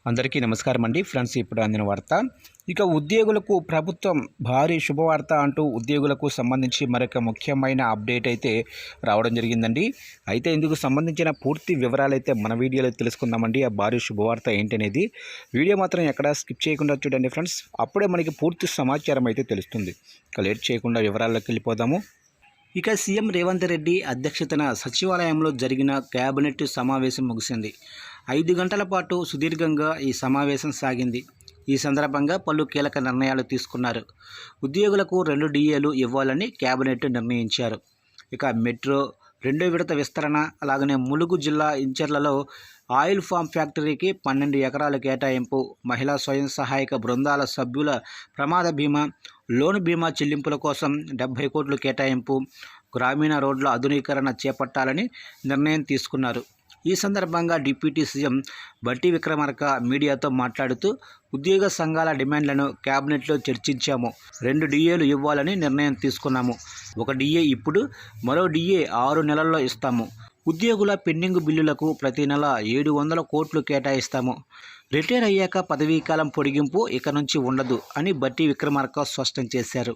అందరికీ నమస్కారం అండి ఫ్రెండ్స్. ఇప్పుడు అందిన వార్త, ఇక ఉద్యోగులకు ప్రభుత్వం భారీ శుభవార్త అంటూ ఉద్యోగులకు సంబంధించి మరొక ముఖ్యమైన అప్డేట్ అయితే రావడం జరిగిందండి. అయితే ఇందుకు సంబంధించిన పూర్తి వివరాలు అయితే మన వీడియోలో తెలుసుకుందామండి. ఆ భారీ శుభవార్త ఏంటనేది వీడియో మాత్రం ఎక్కడ స్కిప్ చేయకుండా చూడండి ఫ్రెండ్స్. అప్పుడే మనకి పూర్తి సమాచారం అయితే తెలుస్తుంది. ఇక లేట్ చేయకుండా వివరాల్లోకి వెళ్ళిపోదాము. ఇక సీఎం రేవంత్ రెడ్డి అధ్యక్షతన సచివాలయంలో జరిగిన కేబినెట్ సమావేశం ముగిసింది. 5 గంటల పాటు సుదీర్ఘంగా ఈ సమావేశం సాగింది. ఈ సందర్భంగా పలు కీలక నిర్ణయాలు తీసుకున్నారు. ఉద్యోగులకు 2 డిఏలు ఇవ్వాలని కేబినెట్ నిర్ణయించారు. ఇక మెట్రో 2వ విడత విస్తరణ, అలాగనే ములుగు జిల్లా ఇంచర్లలో ఆయిల్ ఫామ్ ఫ్యాక్టరీకి 12 ఎకరాల కేటాయింపు, మహిళా స్వయం సహాయక బృందాల సభ్యుల ప్రమాద బీమా, లోన్ బీమా చెల్లింపుల కోసం 70 కోట్లు కేటాయింపు, గ్రామీణ రోడ్ల ఆధునీకరణ చేపట్టాలని నిర్ణయం తీసుకున్నారు. ఈ సందర్భంగా డిప్యూటీ సీఎం బట్టి విక్రమార్క మీడియాతో మాట్లాడుతూ, ఉద్యోగ సంఘాల డిమాండ్లను కేబినెట్లో చర్చించాము. 2 డిఏలు ఇవ్వాలని నిర్ణయం తీసుకున్నాము. 1 డిఏ ఇప్పుడు, మరో డిఏ 6 నెలల్లో ఇస్తాము. ఉద్యోగుల పెండింగ్ బిల్లులకు ప్రతి నెల 700 కోట్లు కేటాయిస్తాము. రిటైర్ అయ్యాక పదవీకాలం పొడిగింపు ఇక నుంచి ఉండదు అని బట్టి విక్రమార్క స్పష్టం చేశారు.